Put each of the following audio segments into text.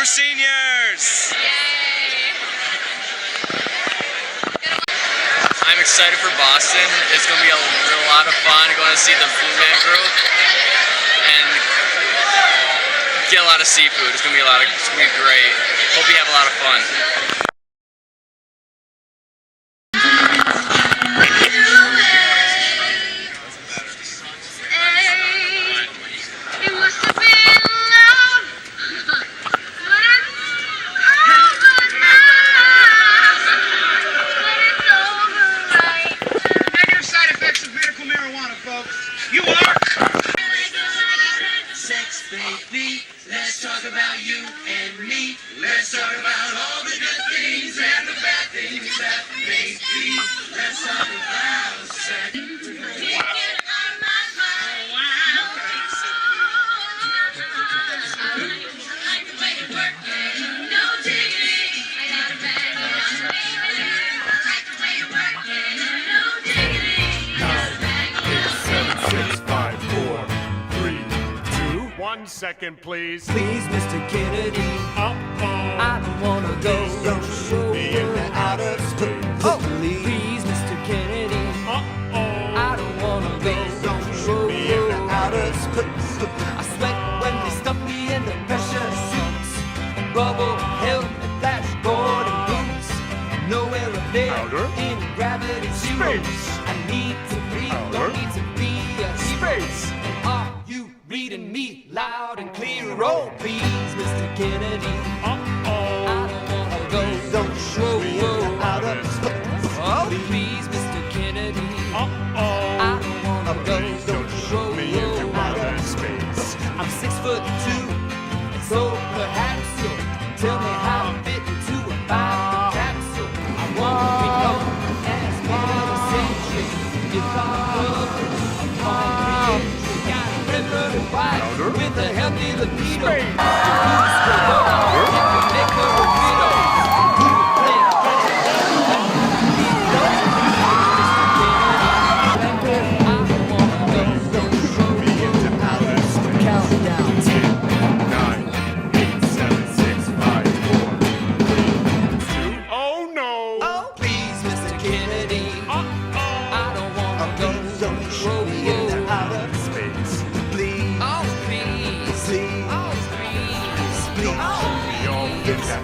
We're seniors! Yay! I'm excited for Boston. It's going to be a lot of fun going to see the Blue Man Group and get a lot of seafood. It's going to be great. Hope you have a lot of fun. Sex, baby, let's talk about you and me. Let's talk about all the good things and the bad things that may be. Let's talk about sex. One second, please. Please, Mr. Kennedy. I don't wanna go. Don't show me in the outer space. Oh, please, Mr. Kennedy. I don't wanna go. Don't show me in the outer space. I sweat when they stuff me in the pressure suits. Bubble, helmet, dashboard, and boots. Nowhere up there in gravity zero. I need to breathe. Don't need to be a space. Are you reading me loud and clear? Oh, please, Mr. Kennedy. I don't wanna go. Don't show me out of space. Oh, please, Mr. Kennedy. I don't wanna go. Don't show me out of space. I'm 6'2", and so perhaps you'll tell me how to fit into a 5-foot capsule. I want to be known as mid-century. If I'm with a healthy libido, countdown 10, 9, 8, 7, 6, 5, 4, 3, 2. Oh no! Oh please, Mr. Kennedy. I don't wanna go. Don't show me in the outer space.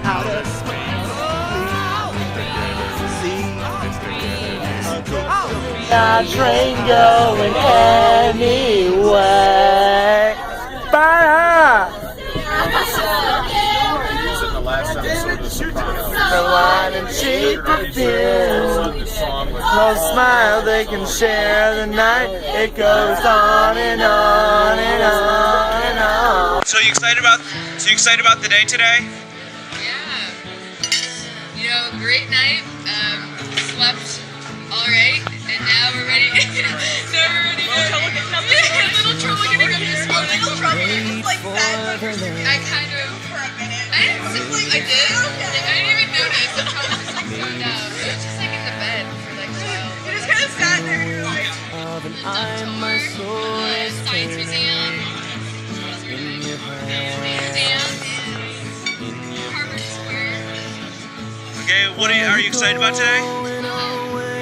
Out of space. That train going anywhere. Fire! The line and cheap perfume. No smile they can share the night. It goes on and on and on and on. So you excited about the day today? Great night, slept alright, and now we're ready. Now we're ready to little trouble getting up this morning. Little trouble, just like that. I kind of, for a minute. I didn't even notice. I probably just like zoned out. It was just like in the bed for like a while. You just kind of sat there and you were like, the duck tour, science museum, museum. Okay, what are you excited about today?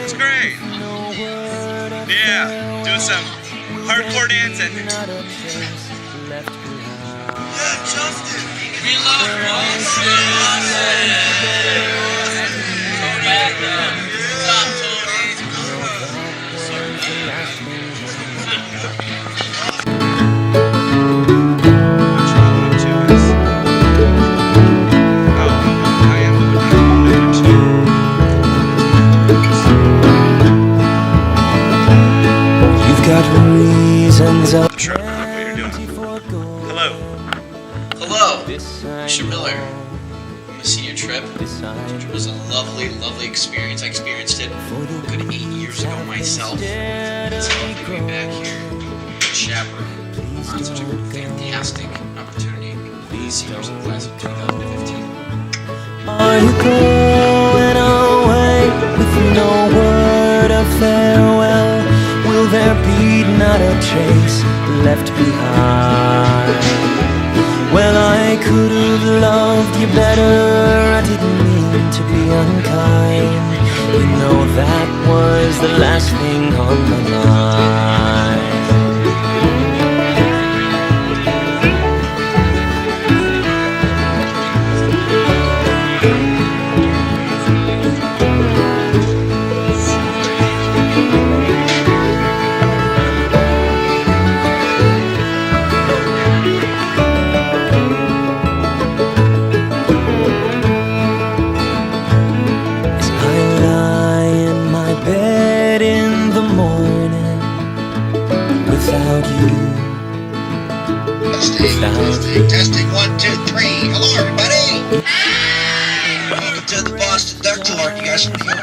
It's great. Yeah, doing some hardcore dancing. Yeah, Justin. We love Mr. Miller, I'm a senior trip. It was a lovely, lovely experience. I experienced it a good 8 years ago myself. It's lovely to be back here to chaperone on such a fantastic opportunity. The seniors in class of 2015. Are you going away with no word of farewell? Will there be not a trace left behind? Well, I could have loved you better. I didn't mean to be unkind. You know that was the last thing on my mind. Testing 1, 2, 3. Hello, everybody. Welcome to the Boston Duck Tour. You guys from New York?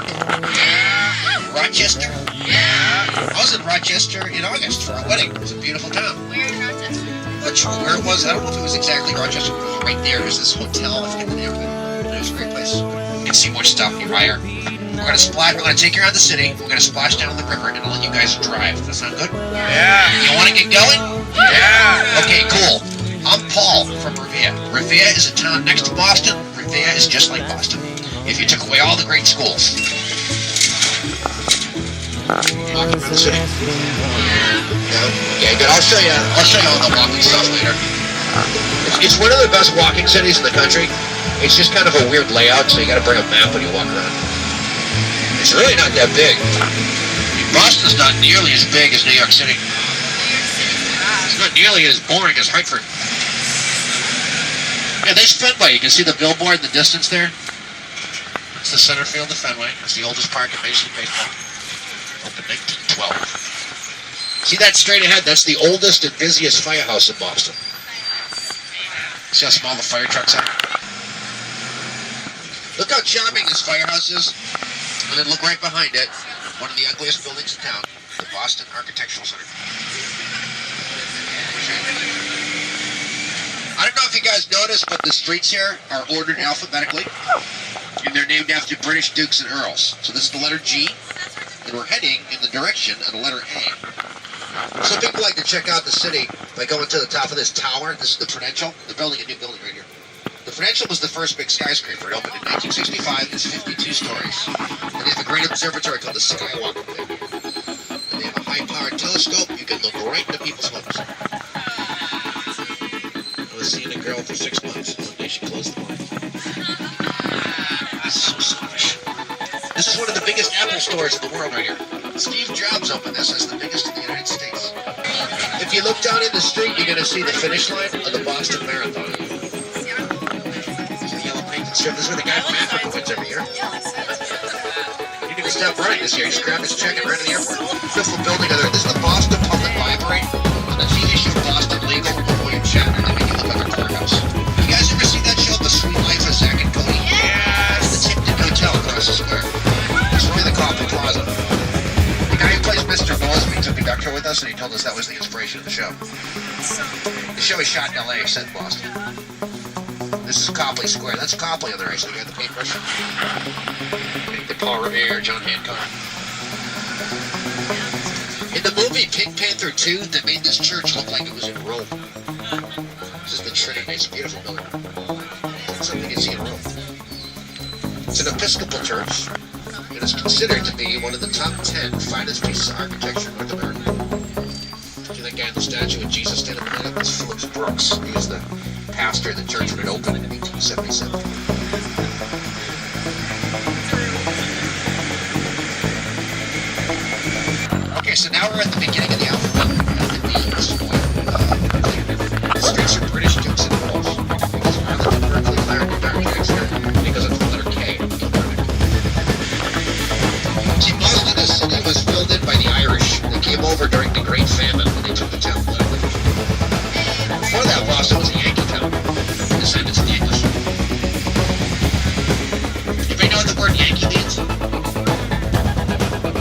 Rochester? I was in Rochester in August for a wedding. It was a beautiful town. Where in Rochester? I'm not sure where it was. I don't know if it was exactly Rochester. But it was right there. There's this hotel. I forget the name of it. But it was a great place. You can see more stuff nearby here. We're gonna splash. We're gonna take you around the city. We're gonna splash down the river, and I'll let you guys drive. Does that sound good? Yeah. You want to get going? Yeah. Okay, cool. I'm Paul from Revere. Revere is a town next to Boston. Revere is just like Boston, if you took away all the great schools. Walking around the city. Yeah, good. I'll show you all the walking stuff later. It's one of the best walking cities in the country. It's just kind of a weird layout, so you got to bring a map when you walk around. It's really not that big. Boston's not nearly as big as New York City. It's not nearly as boring as Hartford. Yeah, there's Fenway. You can see the billboard in the distance there. It's the center field of Fenway. It's the oldest park in Major League Baseball. Opened 1912. See that straight ahead? That's the oldest and busiest firehouse in Boston. See how small the fire trucks are? Look how charming this firehouse is. And then look right behind it. One of the ugliest buildings in town. The Boston Architectural Center. I don't know if you guys noticed, but the streets here are ordered alphabetically, and they're named after British dukes and earls. So this is the letter G, and we're heading in the direction of the letter A. Some people like to check out the city by going to the top of this tower. This is the Prudential. They're building a new building right here. The Prudential was the first big skyscraper. It opened in 1965. It's 52 stories. And they have a great observatory called the Skywalker. And they have a high-powered telescope. You can look right into people's homes. Seeing a girl for 6 months. One day she closed the door. That's so selfish. This is one of the biggest Apple stores in the world right here. Steve Jobs opened this as the biggest in the United States. If you look down in the street, you're going to see the finish line of the Boston Marathon. See the yellow painted strip? This is where the guy from Africa wins every year. He didn't even stop running this year. He just grabbed his check and ran to the airport. Beautiful building other. This is the Boston Public Library. On the TV show Boston Legal with William Shatner. They make it look like a courthouse. You guys ever see that show, The Sweet Life of Zack and Cody? Yes! The Tipton Hotel across the square. It's really the Coffee Plaza. The guy who plays Mr. Mosby took a doctor with us, and he told us that was the inspiration of the show. The show is shot in LA, set in Boston. This is Copley Square. That's Copley on the right, so you got the paintbrush. The Paul Revere, John Hancock. In the movie Pink Panther 2, they made this church look like it was in Rome. This is the Trinity. It's a beautiful building. It's something you see in Rome. It's an Episcopal church. It is considered to be one of the top 10 finest pieces of architecture in North America. See that guy in the statue of Jesus standing behind it? That's Phillips Brooks. He was the pastor of the church when it opened in 1877. Okay, so now we're at the beginning of the alphabet. The D is the streets are British dukes and earls. Because of Arlington, Berkeley, Clarendon, Dartmouth, Exeter, because of the letter K. See, Boston, the city was filled in by the Irish. They came over during the Great Famine when they took the town. Before that, Boston was a Yankee town. Descendants of the English. Anybody know what the word Yankee means?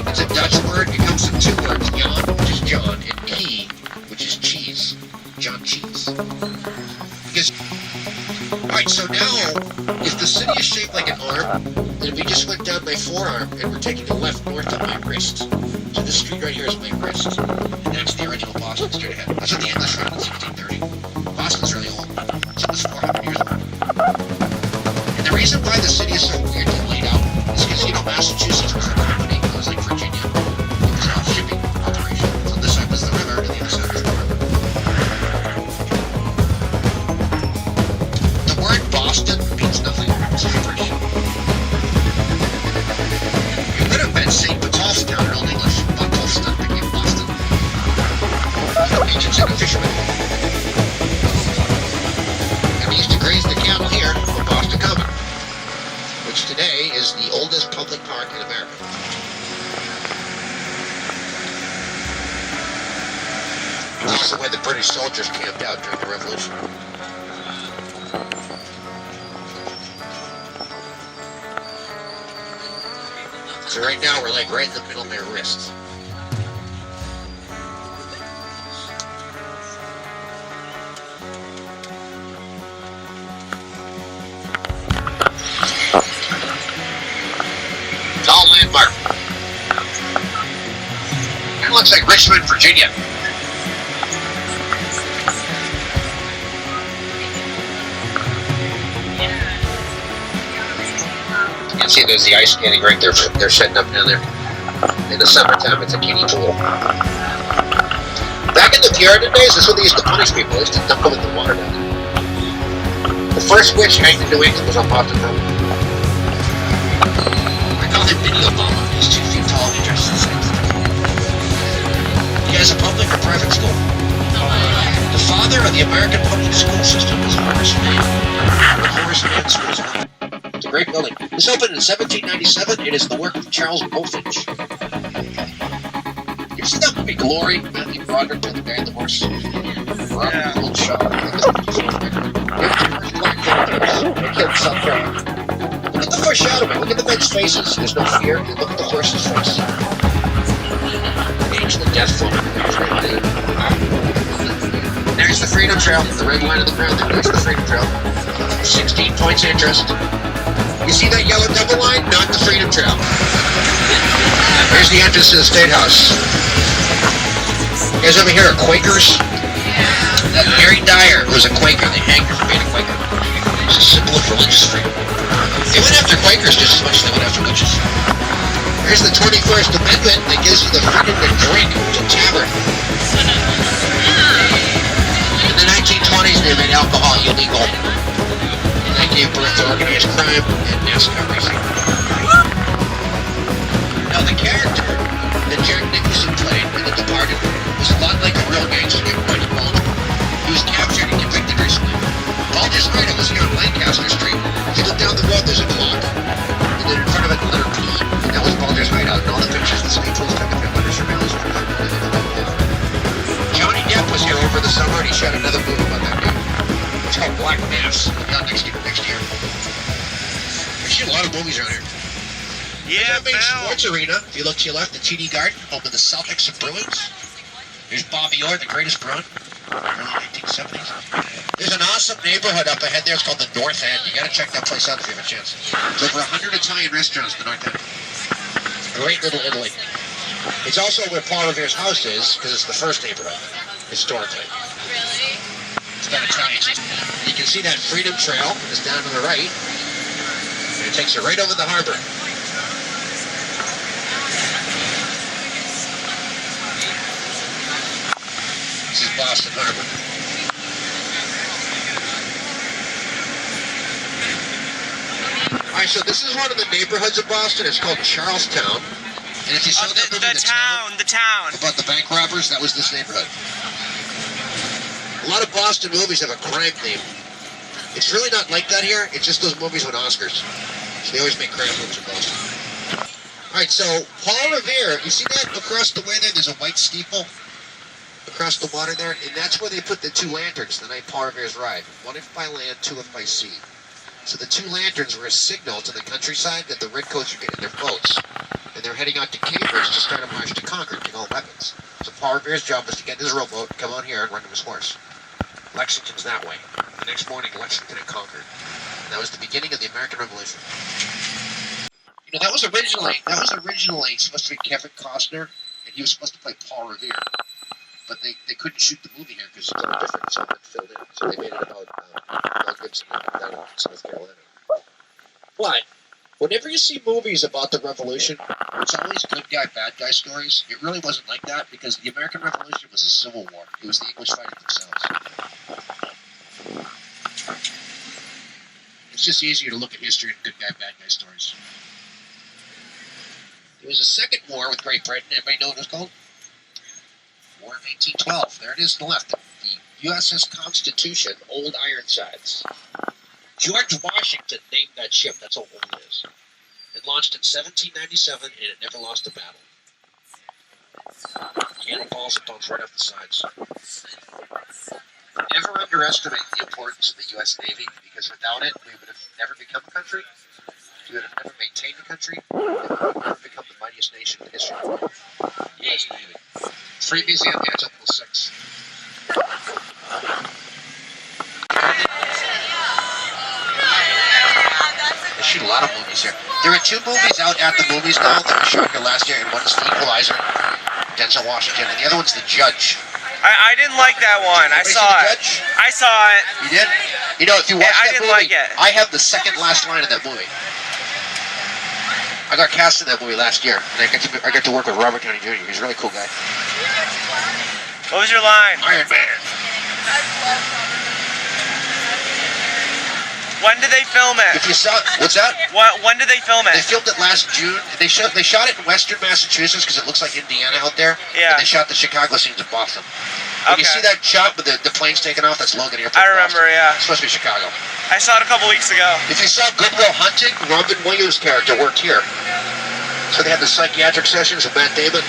It's a Dutch word. It comes from two words, Jan, which is John, and Key, which is cheese. John Cheese. Because, alright, so now, if the city is shaped like an arm, then if we just went down my forearm and we're taking the left north of my wrist. So this street right here is my wrist. And that's the original Boston straight ahead. That's what the English found in 1630. Boston's really old. It's almost 400 years old. public park in America. It's also where the British soldiers camped out during the Revolution. So right now we're like right in the middle of my wrist. It's all landmark. Kind of looks like Richmond, Virginia. You can see there's the ice skating rink they're setting up down there. In the summertime, it's a kiddie pool. Back in the Puritan days, this is what they used to punish people. They used to dump them in the water down there. The first witch hanged in New England was on Boston Road. I call him Mini Obama. He's 2 feet tall and he dresses the same. He has a public or private school. The father of the American public school system is Horace Mann. The Horace Mann School. It's a great building. This opened in 1797. It is the work of Charles Bulfinch. You see that movie Glory? Matthew Broderick played the guy in the horse. Yeah. Little shot. Look at the foreshadowing. Look at the men's faces. There's no fear. Look at the horse's face. Angel of death for him. There's the Freedom Trail. The red line of the ground. There's the Freedom Trail. 16 points of interest. You see that yellow double line? Not the Freedom Trail. Here's the entrance to the State House. You guys ever hear of Quakers? Mary Dyer was a Quaker. They hanged her for being a Quaker. It's a symbol of religious freedom. They went after Quakers just as much as they went after witches. Here's the 21st Amendment that gives you the freedom to drink to tavern. In the 1920s, they made alcohol illegal. That gave birth to organized crime and NASCAR racing. Now the character that Jack Nicholson played in The Departed was a lot like a real gangster named Buddy Bulger. He was captured and convicted recently. Bulger's hideout was here on Lancaster Street. If you look down the road, there's a clock. And then in front of it, the letter P. And that was Bulger's hideout. And all the pictures the state police took of him under surveillance. Johnny Depp was here over the summer and he shot another movie about that guy. It's called Black Mass. Not next year. There's a lot of movies around here. Yeah, There's that main sports arena. If you look to your left, the TD Garden, home of the Celtics and Bruins. There's Bobby Orr, the greatest Bruin, early 1970s. There's an awesome neighborhood up ahead there. It's called the North End. You got to check that place out if you have a chance. There's over 100 Italian restaurants in the North End. Great little Italy. It's also where Paul Revere's house is because it's the first neighborhood historically. Really? It's got Italian. You can see that Freedom Trail is down to the right. And it takes you right over the harbor. This is Boston Harbor. Alright, so this is one of the neighborhoods of Boston. It's called Charlestown. And if you saw that movie, the town about the bank robbers, that was this neighborhood. A lot of Boston movies have a crime theme. It's really not like that here. It's just those movies with Oscars. So they always make crime movies in Boston. Alright, so Paul Revere, you see that across the way there? There's a white steeple across the water there, and that's where they put the 2 lanterns the night Paul Revere's ride. 1 if by land, 2 if by sea. So the 2 lanterns were a signal to the countryside that the redcoats were getting their boats, and they're heading out to Cambridge to start a march to Concord, take all weapons. So Paul Revere's job was to get in his rowboat, come on here, and run to his horse. Lexington's that way. The next morning, Lexington and Concord. And that was the beginning of the American Revolution. You know, that was originally supposed to be Kevin Costner, and he was supposed to play Paul Revere. But they couldn't shoot the movie here because it's a little different, so it filled in. So they made it about Mel Gibson down in South Carolina. But whenever you see movies about the Revolution, it's always good guy, bad guy stories. It really wasn't like that because the American Revolution was a civil war. It was the English fighting themselves. It's just easier to look at history and good guy, bad guy stories. There was a second war with Great Britain. Everybody know what it was called? War of 1812. There it is on the left. The USS Constitution, Old Ironsides. George Washington named that ship. That's how old it is. And It launched in 1797 and it never lost a battle. Cannonballs and bombs right off the sides. Never underestimate the importance of the U.S. Navy, because without it, we would have never become a country. We would have never maintained a country. We would have never become the mightiest nation in history. U.S. Navy. Free museum, yeah, it's up till 6. They shoot a lot of movies here. There are 2 movies out at the movies now that were shot here last year, and one's The Equalizer, Denzel Washington, and the other one's The Judge. I didn't like that one. I saw it. I saw it. You did? You know, if you watch I that didn't movie, like it. I have the second last line of that movie. I got cast in that movie last year, and I got to work with Robert Downey Jr. He's a really cool guy. What was your line? Iron Man. When did they film it? If you saw, what's that? When did they film They it? filmed it last June. They shot it in Western Massachusetts because it looks like Indiana out there. Yeah. And they shot the Chicago scenes in Boston. When you see that shot with the planes taking off, that's Logan Airport. I remember, Boston. yeah. It's supposed to be Chicago. I saw it a couple weeks ago. If you saw Good Will Hunting, Robin Williams' character worked here. So they had the psychiatric sessions with Matt Damon.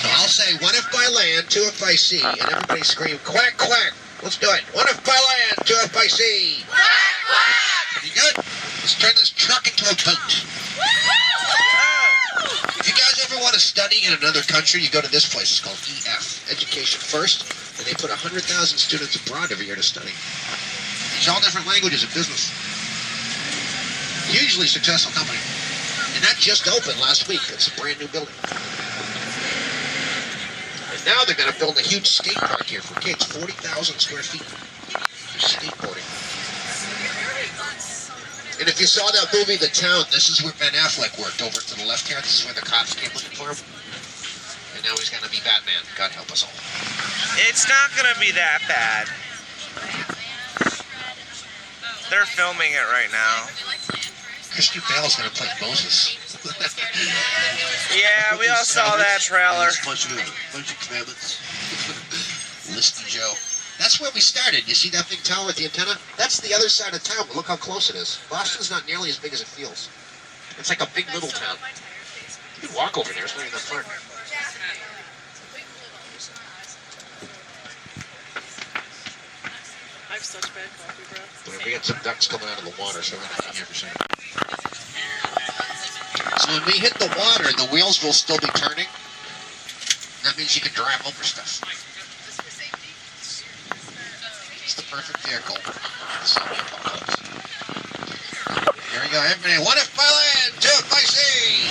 So I'll say 1 if by land, 2 if by sea, and everybody scream quack quack. Let's do it. 1 if by land, 2 if by sea. Quack quack. Pretty good. Let's turn this truck into a boat. If you guys ever want to study in another country, you go to this place. It's called EF, Education First, and they put 100,000 students abroad every year to study. Teach all different languages and business. Hugely successful company. And that just opened last week. It's a brand new building. And now they're going to build a huge skate park here for kids, 40,000 square feet for skateboarding. And if you saw that movie, The Town, this is where Ben Affleck worked. Over to the left here, this is where the cops came looking for him. And now he's going to be Batman. God help us all. It's not gonna be that bad. They're filming it right now. Christian Bale's going to play Moses. Yeah, we all saw that trailer. Bunch of commandments. Listy Joe. That's where we started. You see that big tower with the antenna? That's the other side of town, but look how close it is. Boston's not nearly as big as it feels. It's like a big little town. You can walk over there. It's not even that far. I have such bad coffee breath. We got some ducks coming out of the water, so we're not here for sure. So when we hit the water, the wheels will still be turning. That means you can drive over stuff. It's the perfect vehicle. Here we go, everybody. 1 if by land, 2 if by sea.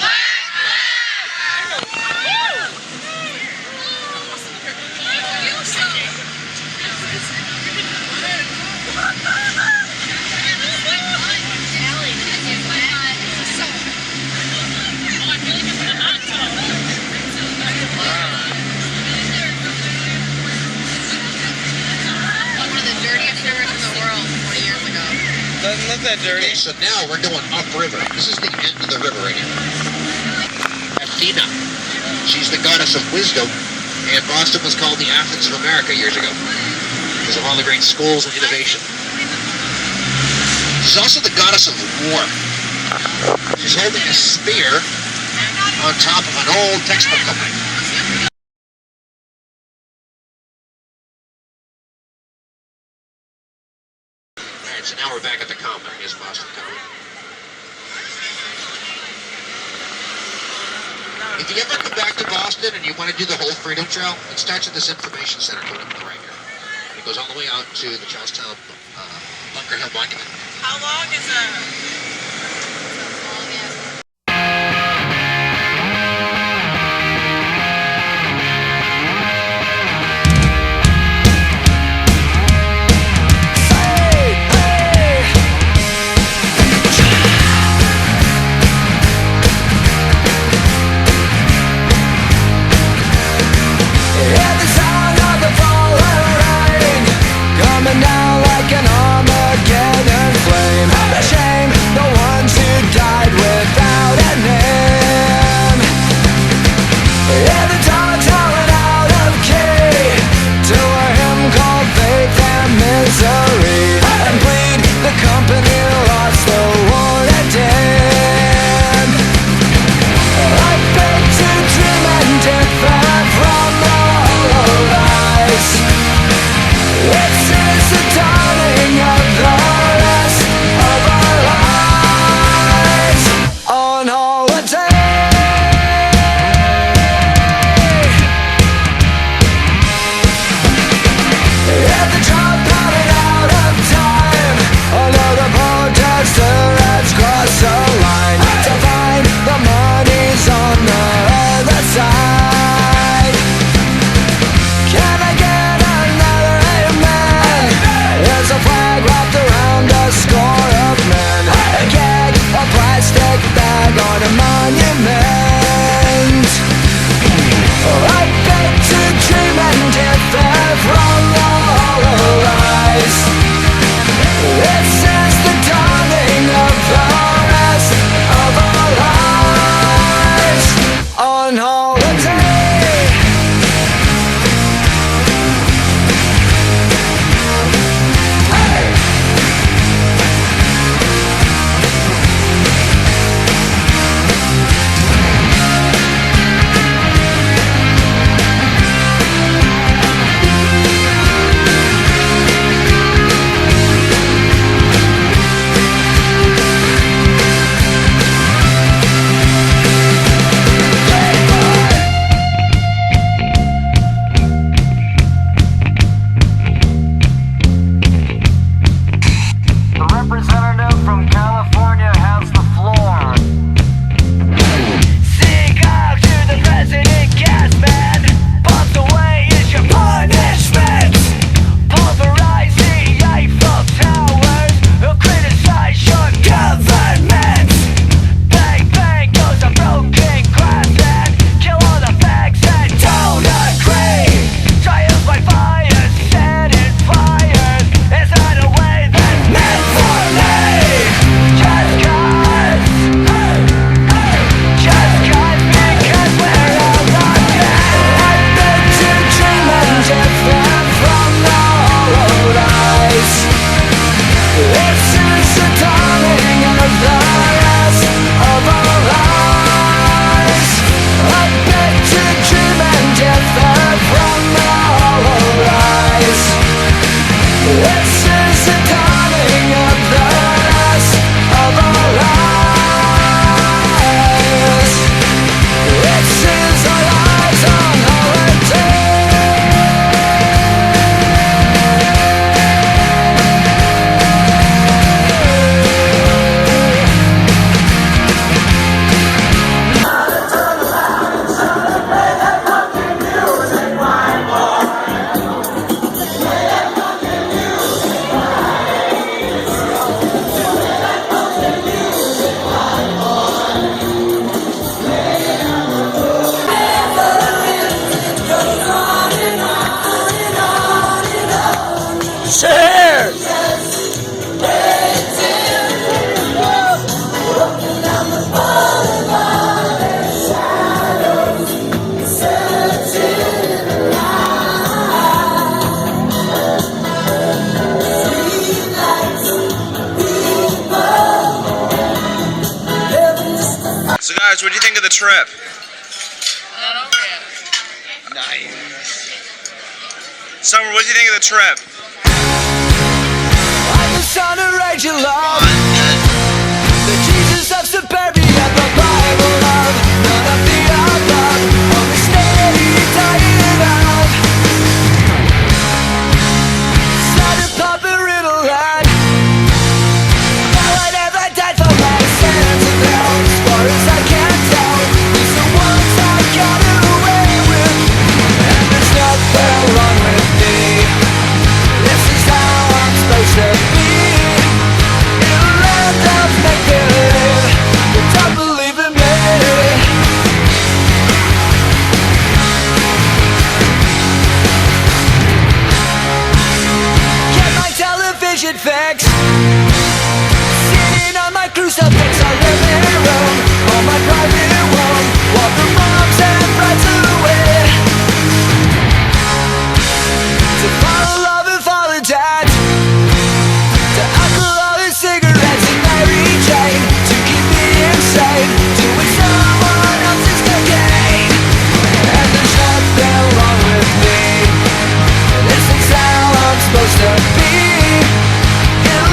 Doesn't look that dirty. Okay, so now we're going upriver. This is the end of the river right here. Athena. She's the goddess of wisdom, and Boston was called the Athens of America years ago because of all the great schools and innovation. She's also the goddess of war. She's holding a spear on top of an old textbook company. So now we're back at the Common. Here's Boston Common. If you ever come back to Boston and you want to do the whole Freedom Trail, it starts at this information center going up to the right here. And it goes all the way out to the Charlestown Bunker Hill Monument. How long is that? Coming down like an Armageddon flame. The shame, the the trip? Not over yet. Nice. Summer, what do you think of the trip? I'm the son of Rachel Love, the Jesus of suburbia, the Bible love, none of the above, only steady tired of. Started popping riddle line. Now I never died for my sins, and now, as far as I can tell, it's the ones I got away with, and there's nothing wrong with me. This is how I'm supposed to be. In a land of make-believe, but don't believe in me. Get my television fix. Sitting on my crucifix, I live in a room on my private room, while the moms and brides away. To follow love and follow dad, to alcohol and cigarettes and Mary Jane, to keep me insane, doing someone else's cocaine. And there's nothing wrong with me. This is how I'm supposed to be. In a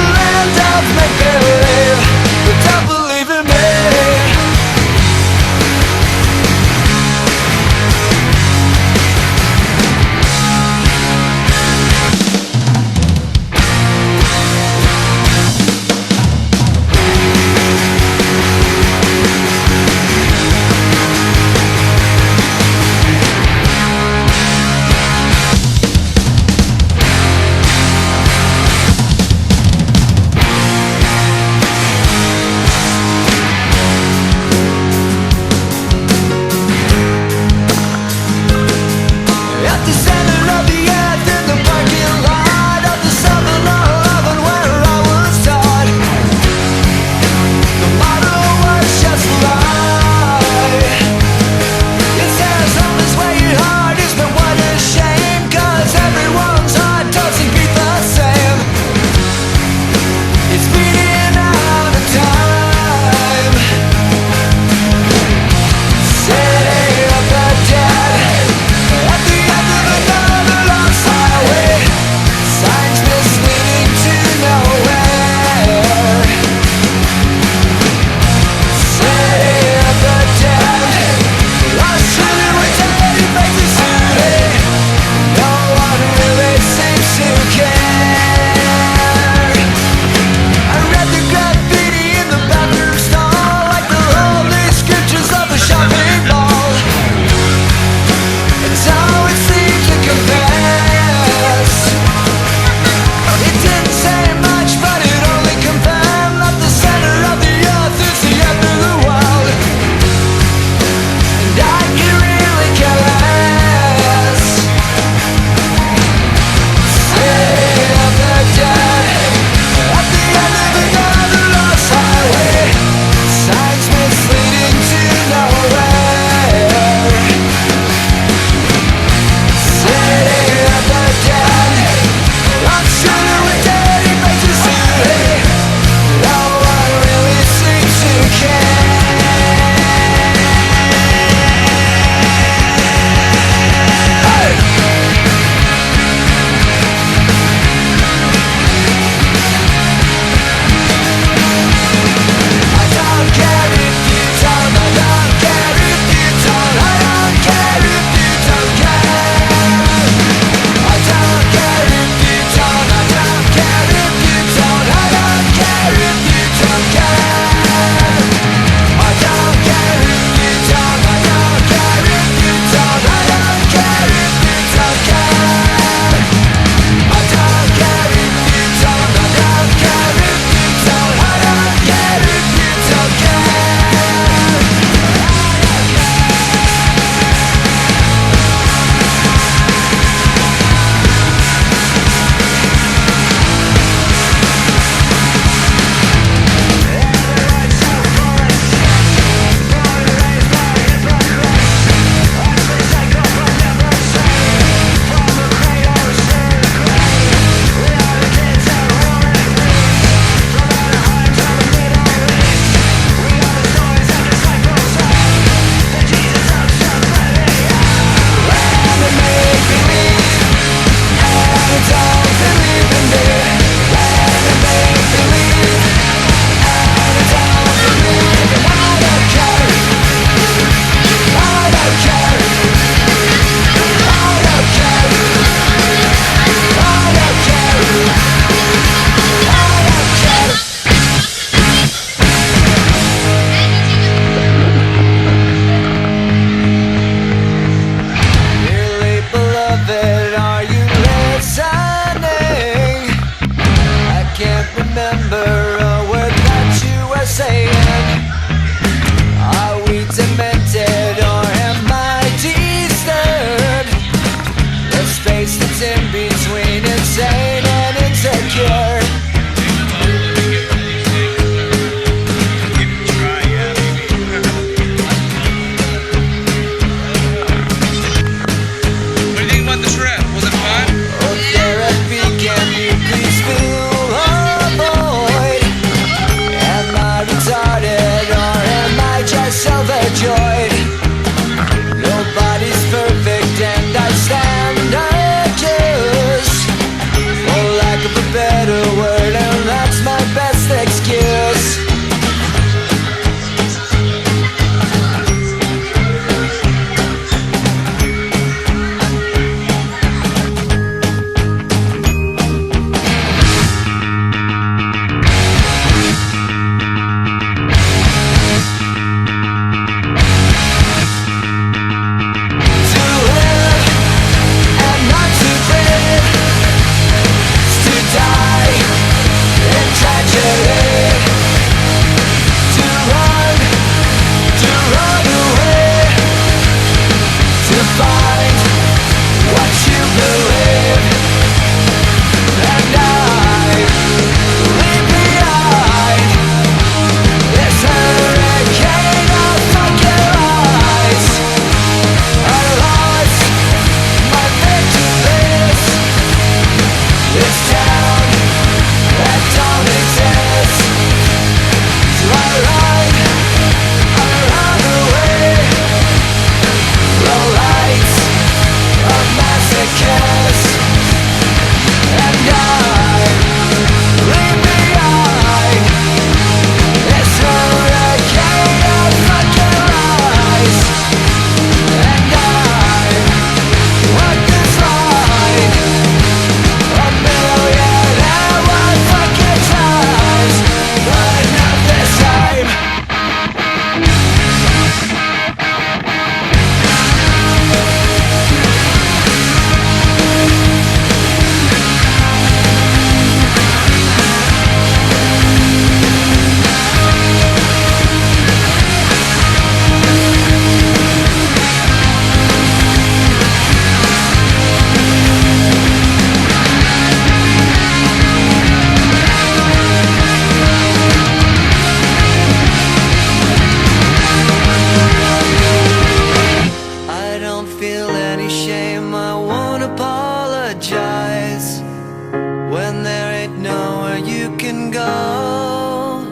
can go,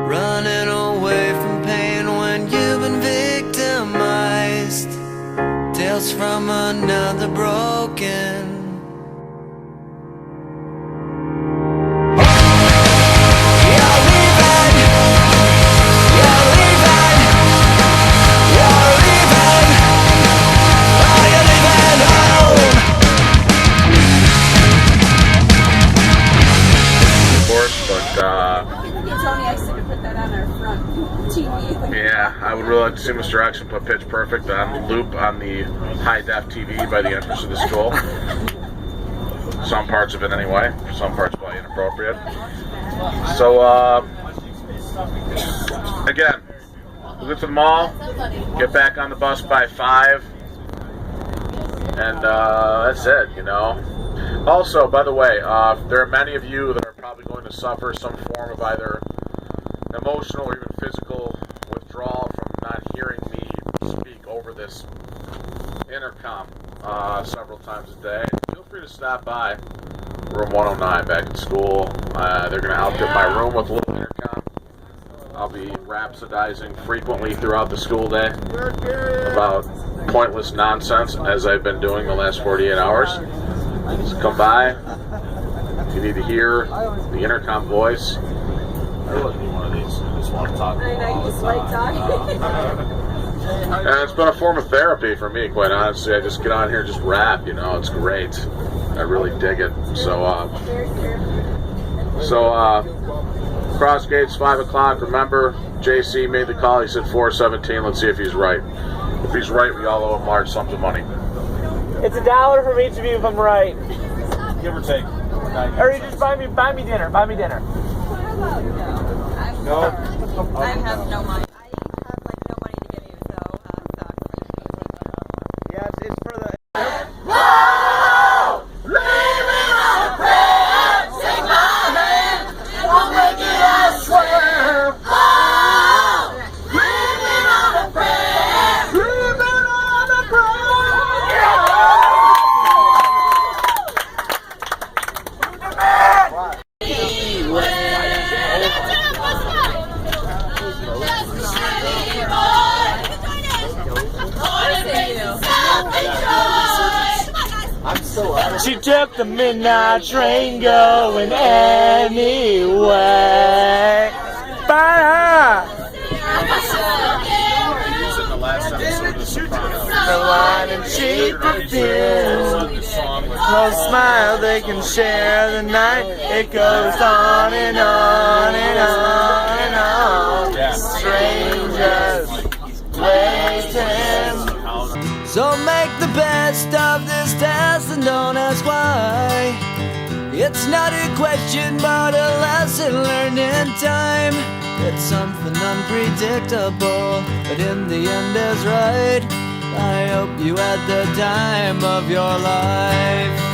running away from pain when you've been victimized. Tales from another broken. Tony asked to put that on our front TV. Yeah, I would really like to see Mr. Action put Pitch Perfect on loop on the high-def TV by the entrance of the school. Some parts of it anyway, some parts probably inappropriate. So, again, we'll get to the mall, get back on the bus by 5, and that's it, you know. Also, by the way, there are many of you that are probably going to suffer some form of either emotional or even physical withdrawal from not hearing me speak over this intercom several times a day. Feel free to stop by room 109 back at school. They're going to outfit my room with a little intercom. I'll be rhapsodizing frequently throughout the school day about pointless nonsense, as I've been doing the last 48 hours. So come by if you need to hear the intercom voice. I really need one of these. I just want to talk. I know, you just like talking. And it's been a form of therapy for me, quite honestly. I just get on here and just rap, you know. It's great. I really dig it. So cross gates, 5 o'clock. Remember, JC made the call. He said 4:17. Let's see if he's right. If he's right, we all owe him large sums of money. It's $1 from each of you if I'm right. Give or take. Or you just buy me dinner. Buy me dinner. No. I have no money. I have like no money to give you, so Yeah, it's for the. She took the midnight train going anyway. Bye. The wine and cheap perfume. No smile, they can share the night. It goes on and on and on and on. Strangers waiting. So make the best of this test and don't ask why. It's not a question but a lesson learned in time. It's something unpredictable, but in the end is right. I hope you had the time of your life.